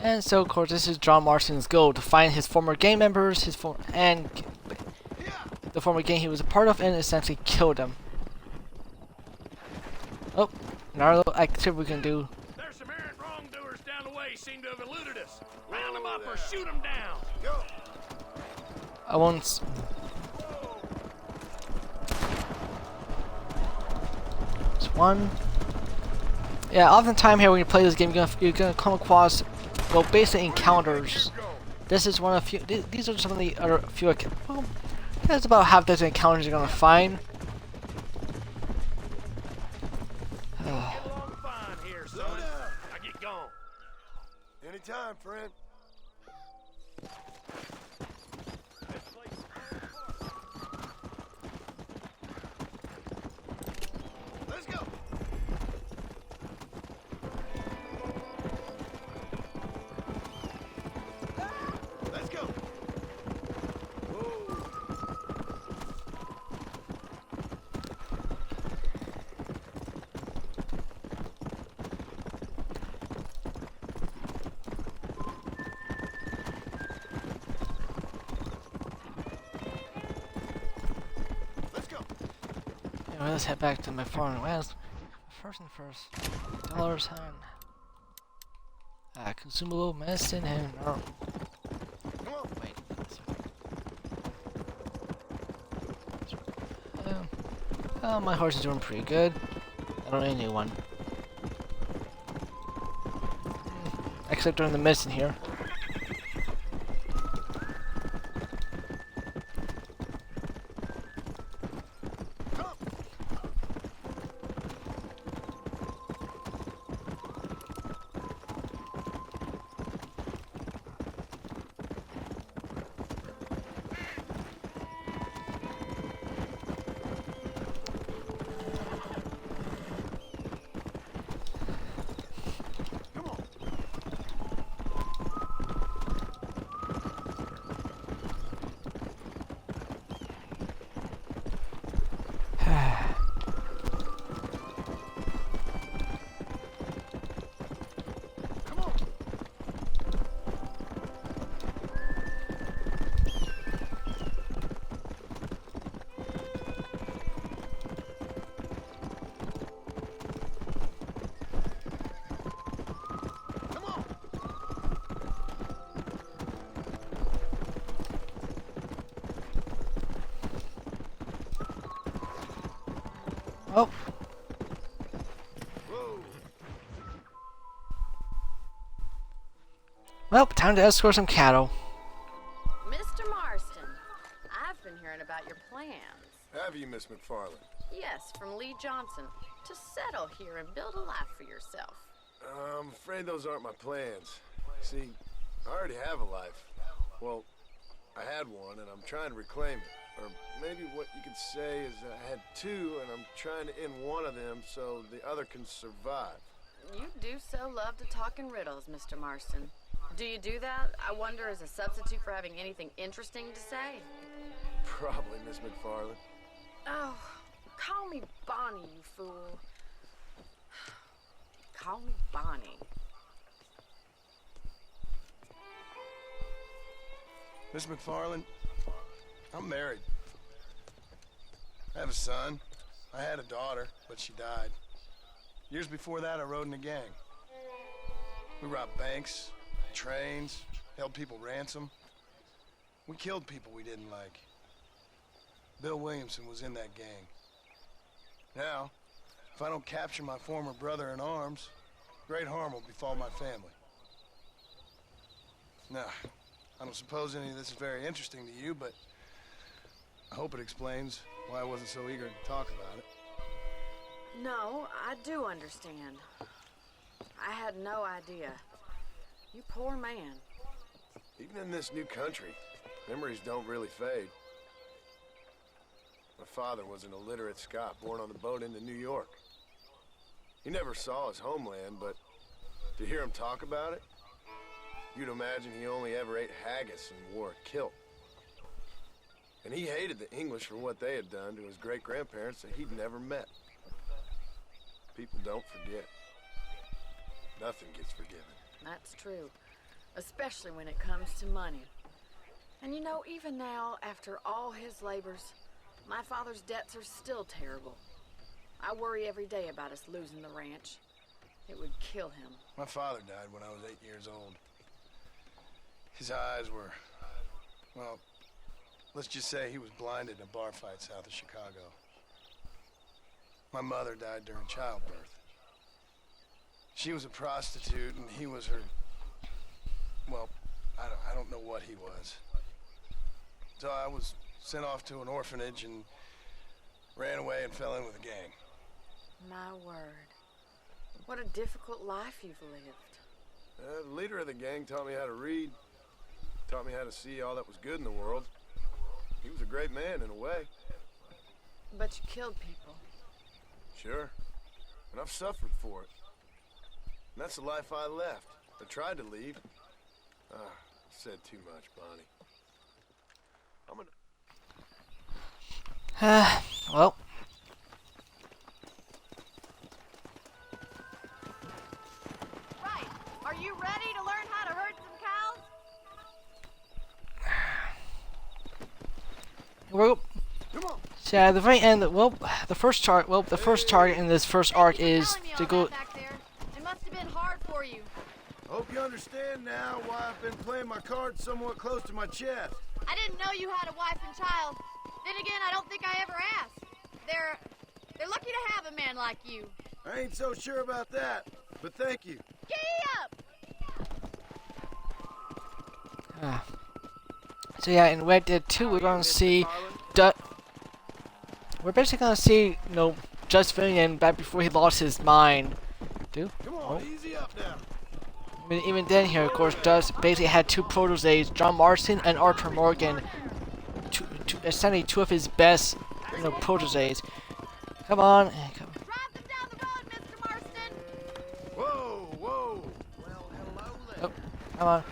And so, of course, this is John Marston's goal: to find his former gang members, the former gang he was a part of, and essentially kill them. Oh, another little activity we can do. There's some errant wrongdoers down the way seem to have eluded us. Round them up or shoot them down. Go. I won't. There's one. Yeah, oftentimes here when you play this game, you're gonna come across, well, basic encounters. This is one of few. These are some of the other few. Well, that's about half dozen encounters you're gonna find. Anytime, friend. Let's go. Let's go. Anyway, let's head back to my foreign west. First and first, dollars and consumable medicine and wait. My horse is doing pretty good. I don't need a new one. Except during the medicine here. Oh. Well, time to escort some cattle. Mr. Marston, I've been hearing about your plans. Have you, Miss McFarland? Yes, from Lee Johnson, to settle here and build a life for yourself. I'm afraid those aren't my plans. See, I already have a life. Well, I had one, and I'm trying to reclaim it. Or maybe what you could say is I had two, and I'm trying to end one of them so the other can survive. You do so love to talk in riddles, Mr. Marston. Do you do that, I wonder, as a substitute for having anything interesting to say? Probably, Miss McFarland. Oh, call me Bonnie, you fool. Call me Bonnie. Miss McFarland, I'm married. I have a son. I had a daughter, but she died. Years before that, I rode in a gang. We robbed banks, trains, held people ransom. We killed people we didn't like. Bill Williamson was in that gang. Now, if I don't capture my former brother in arms, great harm will befall my family. Now, I don't suppose any of this is very interesting to you, but I hope it explains why I wasn't so eager to talk about it. No, I do understand. I had no idea. You poor man. Even in this new country, memories don't really fade. My father was an illiterate Scot born on a boat into New York. He never saw his homeland, but to hear him talk about it, you'd imagine he only ever ate haggis and wore a kilt. And he hated the English for what they had done to his great-grandparents that he'd never met. People don't forget. Nothing gets forgiven. That's true. Especially when it comes to money. And you know, even now, after all his labors, my father's debts are still terrible. I worry every day about us losing the ranch. It would kill him. My father died when I was 8 years old. His eyes were, well, let's just say he was blinded in a bar fight south of Chicago. My mother died during childbirth. She was a prostitute and he was her, well, I don't know what he was. So I was sent off to an orphanage and ran away and fell in with a gang. My word. What a difficult life you've lived. The leader of the gang taught me how to read, taught me how to see all that was good in the world. He was a great man in a way. But you killed people. Sure. And I've suffered for it. And that's the life I left. I tried to leave. Said too much, Bonnie. I'm gonna... Well. Right. Are you ready to learn how to herd some cows? Well, so at the very end, well, the first target in this first arc is to go. It must have been hard for you. Hope you understand now why I've been playing my cards somewhat close to my chest. I didn't know you had a wife and child. Then again, I don't think I ever asked. They're lucky to have a man like you. I ain't so sure about that, but thank you. Giddy up! So yeah, in Red Dead 2, we're gonna see, we're basically gonna see, you know, Just Vinnian back before he lost his mind. Come on, easy up now. I mean, even then, here, of course, Dust basically had two proteges, John Marston and Arthur Morgan, essentially two of his best, you know, proteges. Come on, come. Drive them down the road, Mr. Marston! Whoa, whoa. Well, hello there. Oh, come on.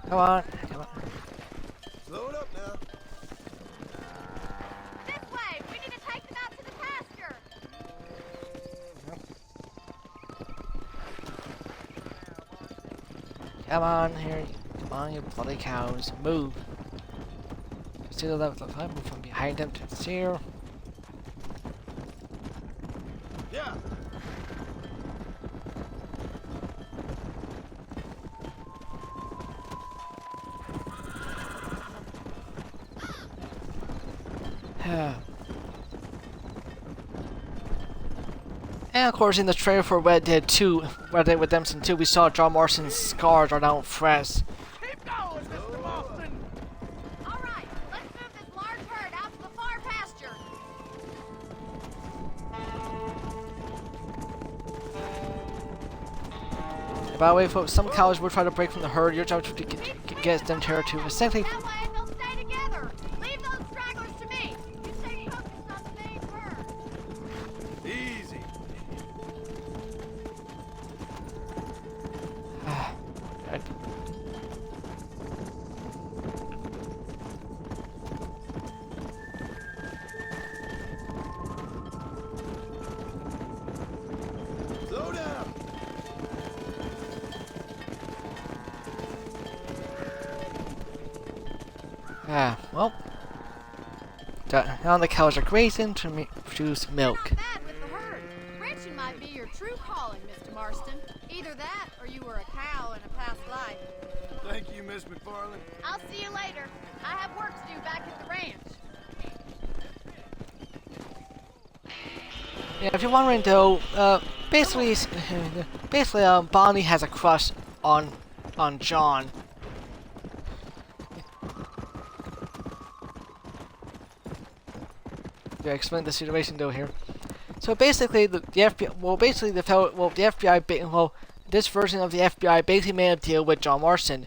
Come on, come on. Slow it up now. This way! We need to take them out to the pasture! Come on, here. Come on, you bloody cows. Move. To the left, move from behind them to the steer. Yeah. And of course, in the trailer for Red Dead 2, Red Dead Redemption 2, we saw John Marston's scars are now fresh. Keep going, Mr. Marston! All right, let's move this large herd out to the far pasture. by the way, folks, some cows will try to break from the herd. Your job is to get them terror to essentially. That way they'll stay together. Leave those stragglers to me. You stay focused on the main herd. Easy. Slow down. Well. Now the cows are grazing to produce milk. Not bad with the herd. Ranching might be your true calling, Mr. Marston. Either that, or you were a cow in a past life. Thank you, Miss McFarland. I'll see you later. I have work to do back at the ranch. Yeah, if you're wondering though, basically, Bonnie has a crush on John. Yeah, explain the situation though here. So basically, the FBI, this version of the FBI basically made a deal with John Marston.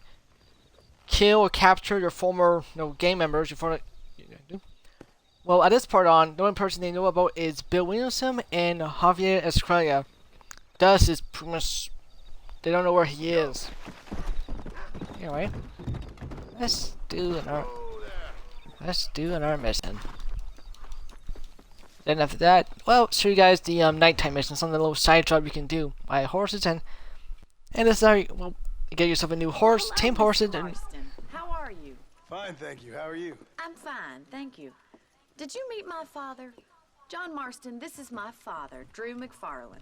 Kill or capture your former, gang members. Well, at this part on, the only person they know about is Bill Williamson and Javier Estrella. Thus, is pretty much they don't know where he is. Anyway, let's do another mission. Then after that, well, show you guys the nighttime mission, some of the little side job you can do. Buy horses and this is get yourself a new horse, Hello, tame Mr. horses, and Marston. How are you? Fine, thank you. How are you? I'm fine, thank you. Did you meet my father? John Marston, this is my father, Drew McFarland.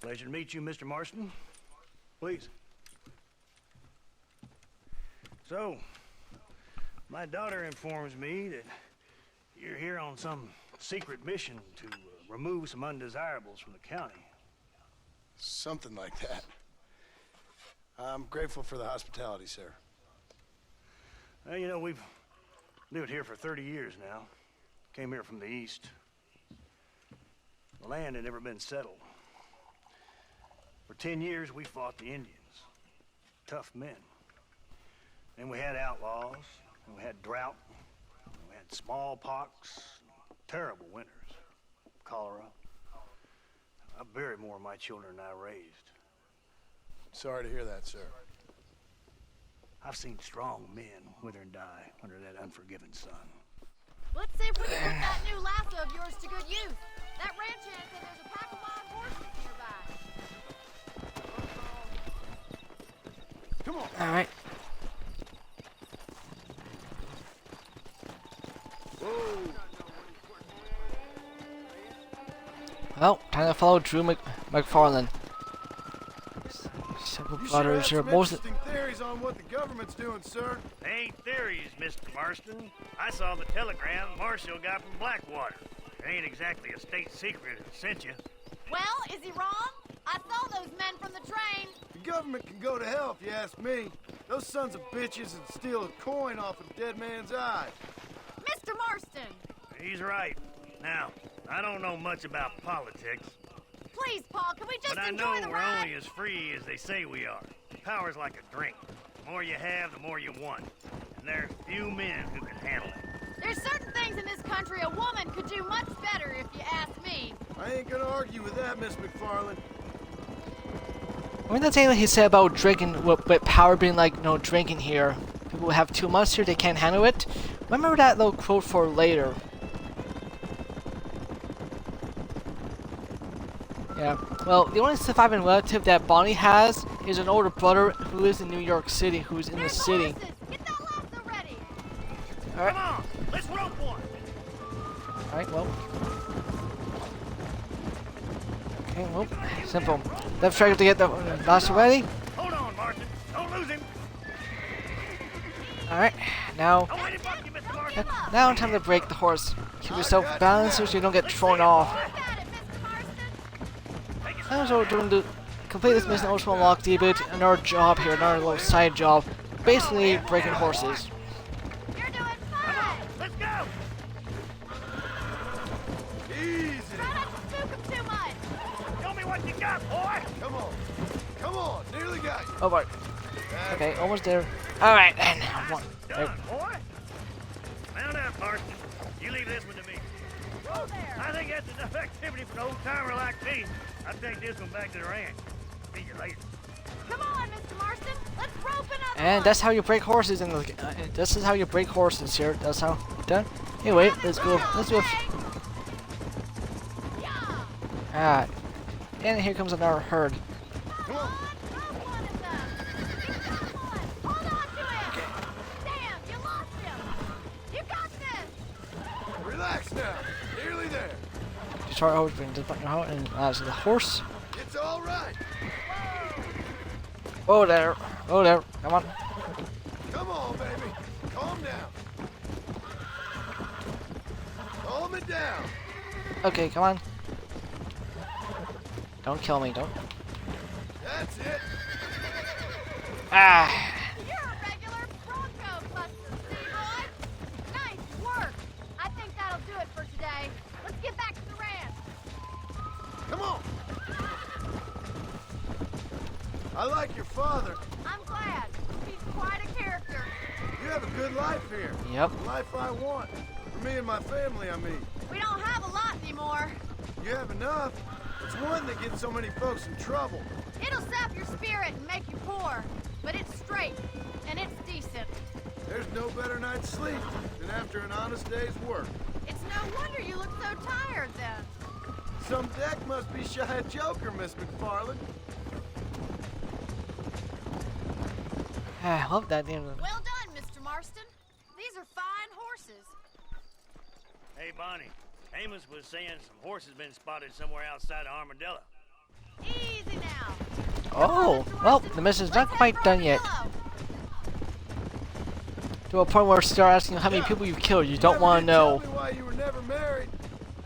Pleasure to meet you, Mr. Marston. Please. So, my daughter informs me that you're here on some secret mission to remove some undesirables from the county. Something like that. I'm grateful for the hospitality, sir. Well, you know, we've lived here for 30 years now. Came here from the east. The land had never been settled. For 10 years, we fought the Indians. Tough men. Then we had outlaws, and we had drought, and we had smallpox, terrible winters, cholera. I buried more of my children than I raised. Sorry to hear that, sir. I've seen strong men wither and die under that unforgiving sun. Let's see if we can put that new lasso of yours to good use. That ranch hand said there's a pack of wild horses nearby. Come on. all right. Well, time to follow Drew McFarland. Several You brothers sure here. have some interesting theories on what the government's doing, sir. They ain't theories, Mr. Marston. I saw the telegram Marshall got from Blackwater. It ain't exactly a state secret that sent you. Well, is he wrong? I saw those men from the train. The government can go to hell if you ask me. Those sons of bitches would steal a coin off a dead man's eye. Mr. Marston! He's right. Now, I don't know much about politics, Please, Paul, can we just but I enjoy know the we're ride? only as free as they say we are. Power's like a drink. The more you have, the more you want. And there's few men who can handle it. There's certain things in this country a woman could do much better, if you ask me. I ain't gonna argue with that, Miss McFarland. I mean, that's what he said about drinking, with power being like, no drinking here. People have too much here, they can't handle it. Remember that little quote for later. Yeah, well, the only surviving relative that Bonnie has is an older brother who lives in New York City, who's in the There's the city. horses. Get that lasso ready. Alright, Come on, let's rope one. alright, well. Okay, well, simple. Left trigger to get the lasso ready. Hold on, Marston. Don't lose him. Alright, now, Don't let him buck you, Mr. Marston. now time to break the horse. Keep yourself balanced so you don't get thrown off. Work at it, Mr. Marston. Also, doing to complete this mission, also unlock debut, another job here, another little side job, basically breaking horses. You're doing fine. Let's go. Easy. Try not to spook him too much. Show me what you got, boy? Come on. Come on. Nearly got you. Oh boy. Okay, almost there. Alright, and one. Done, boy. Mount up, Marston. You leave this one to me. I think that's enough activity for an old-timer like me. I'll take this one back to the ranch. See you later. Come on, Mr. Marston. Let's rope another And one. that's how you break horses in the. This is how you break horses here. That's how. Done. Anyway, let's go. Let's go. Alright. And here comes another herd. Come on, rope one of them. You got one. Hold on to him. Damn, you lost him. You got this. Relax now. Nearly there. You start opening the button out and so the horse. It's all right. Oh there. Oh there. Come on. Come on, baby. Calm down. Calm it down. Okay, come on. Don't kill me. Don't. That's it. Ah. You're a regular Bronco buster, Seaboy. Nice work. I think that'll do it for today. Let's get back to the ranch. Come on. I like your father. I'm glad. He's quite a character. You have a good life here. Yep. The life I want. For me and my family, I mean. We don't have a lot anymore. You have enough. It's one that gets so many folks in trouble. It'll sap your spirit and make you poor. But it's straight, and it's decent. There's no better night's sleep than after an honest day's work. It's no wonder you look so tired then. Some deck must be shy of Joker, Miss McFarland. I love that name. Well done, Mr. Marston. These are fine horses. Hey, Bonnie. Amos was saying some horses been spotted somewhere outside of Armadillo. Easy now. Oh, well, the mission's not quite done yet. To a point where start asking how many people you've killed. You don't want to know. Tell me why you were never married.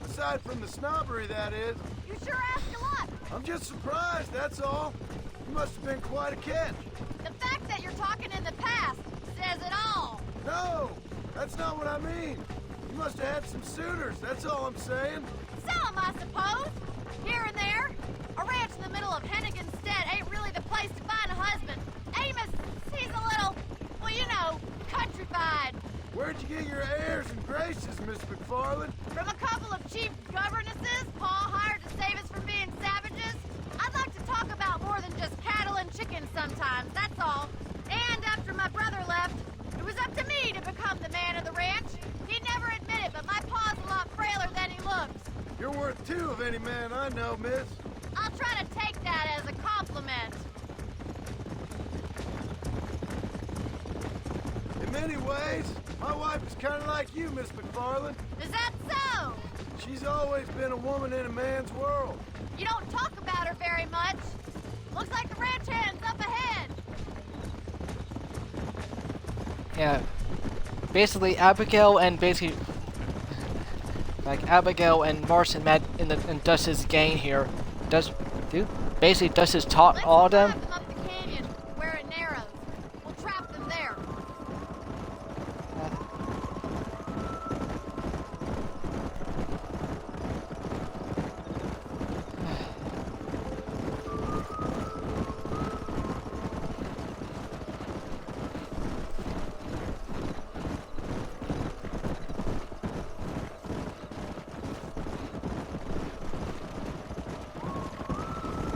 Aside from the snobbery, that is. You sure ask a lot. I'm just surprised, that's all. You must have been quite a catch. The fact that you're talking in the past says it all. No, that's not what I mean. You must have had some suitors, that's all I'm saying. Some, I suppose. Here and there. A ranch in the middle of Hennigan's Stead ain't really the place to find a husband. Amos, he's a little, well, you know, countrified. Where'd you get your airs and graces, Miss McFarland? From a couple of chief governesses Pa hired to save us from being savages. I'd like to talk about more than just cattle and chickens sometimes, that's all. And after my brother left, it was up to me to become the man of the ranch. He'd never admit it, but my pa's a lot frailer than he looks. You're worth two of any man I know, miss. I'll try to take that as a compliment. In many ways, my wife is kind of like you, Miss McFarland. Is that so? She's always been a woman in a man's world. You don't talk about her very much. Looks like the ranch hand's up ahead. Yeah. Basically, Abigail and Abigail and Marston met in Dus's gang here. Basically Dus's taught Let's all of them. drive them up the canyon where it narrows. We'll trap them there.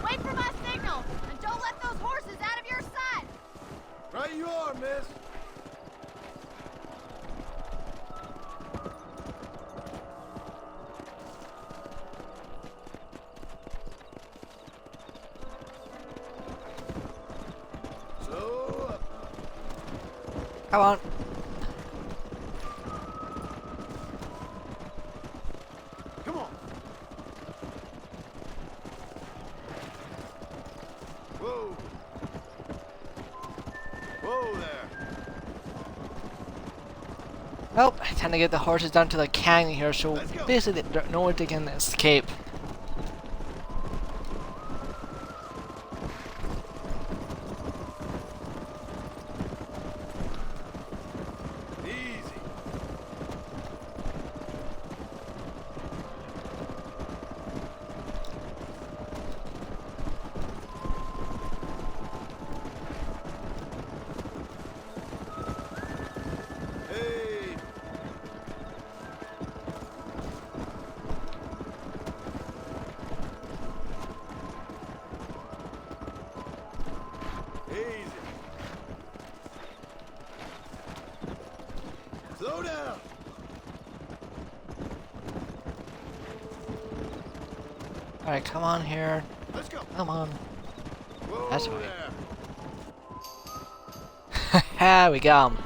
Wait for my signal, and don't let those horses out of your sight. Right you are, miss. So, Come on. come on. Whoa. Whoa there. Well, time to get the horses down to the canyon here, so Let's go. basically no one they can escape. Easy. Alright, come on here. Let's go. Come on. Whoa That's right. there. Ha, we got him.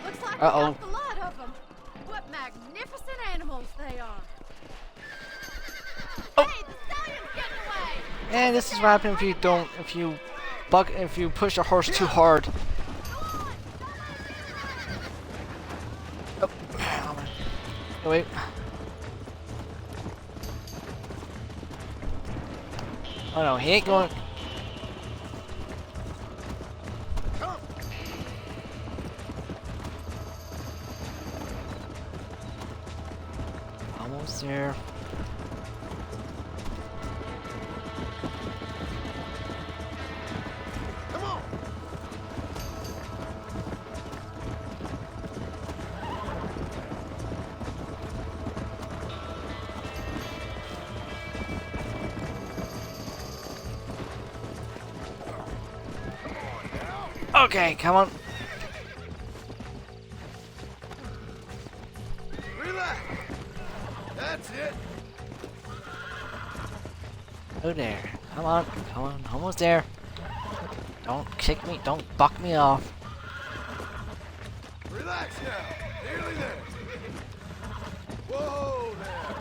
Looks like Uh-oh. we got the lot of them. What magnificent animals they are. Oh. Hey, the stallion's getting away. And this is what happens if you push a horse too hard. Oh, oh wait. Oh no, he ain't going. Almost there. Come on. Okay, come on. Relax. That's it. Oh there. Come on, come on, almost there. Don't kick me, don't buck me off. Relax now. Nearly there. Whoa there.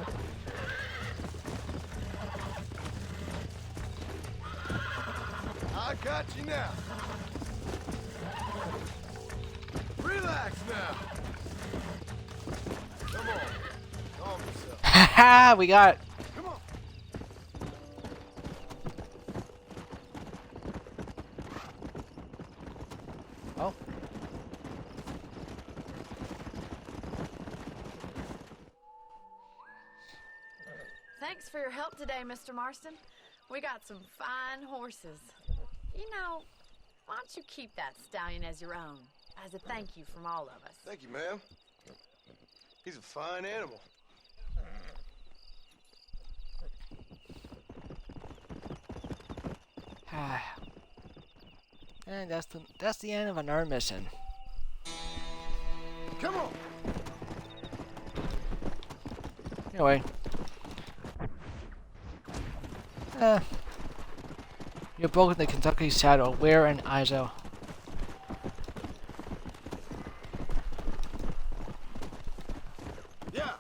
I got you now. Relax now. Come on. Calm yourself. Haha, we got it. Come on. Oh. Thanks for your help today, Mr. Marston. We got some fine horses. You know, why don't you keep that stallion as your own, as a thank you from all of us? Thank you, ma'am. He's a fine animal. And that's the end of another mission. Come on. Anyway. You've broken the Kentucky saddle. Where in Izo? Yeah.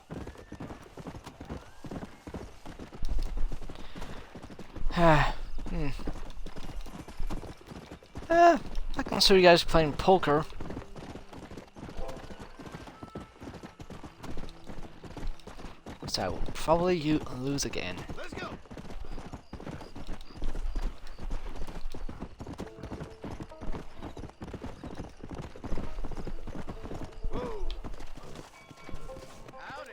I can see you guys playing poker. So I will probably lose again. Let's go. Whoa. Howdy.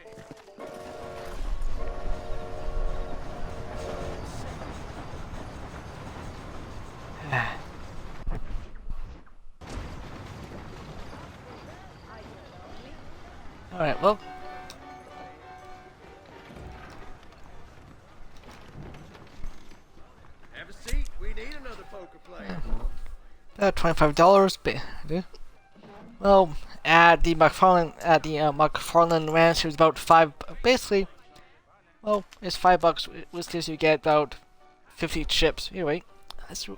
Alright, well. Have a seat. We need another poker player. $25. Well, at the McFarland Ranch, it was about basically, well, it's $5. With this, you get about 50 chips. Anyway, that's.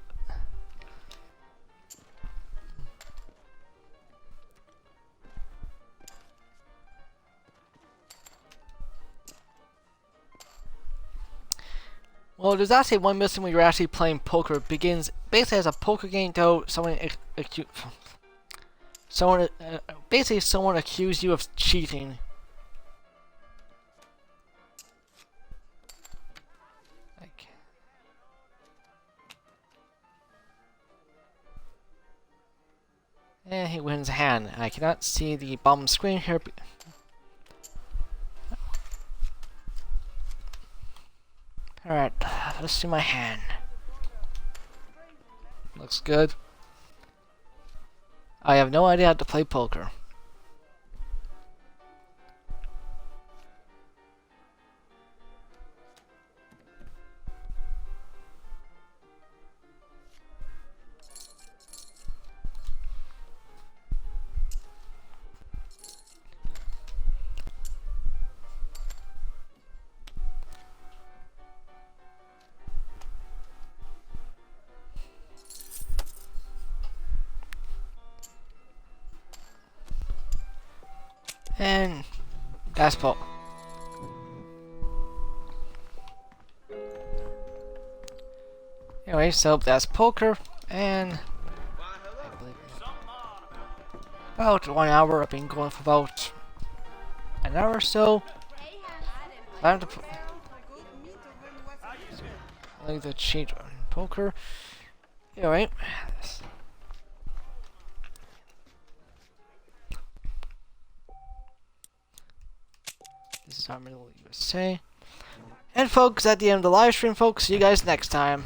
Well, there's actually one mission where you're actually playing poker. It begins basically as a poker game, though someone accused you of cheating. Okay. And he wins a hand. I cannot see the bottom screen here. Alright, let's see my hand. Looks good. I have no idea how to play poker. And that's poker. Anyway, so that's poker, and I believe about 1 hour. I've been going for about an hour or so. I have to like the cheat on poker. Alright. This is Armadillo USA. And folks, at the end of the live stream, folks, see you guys next time.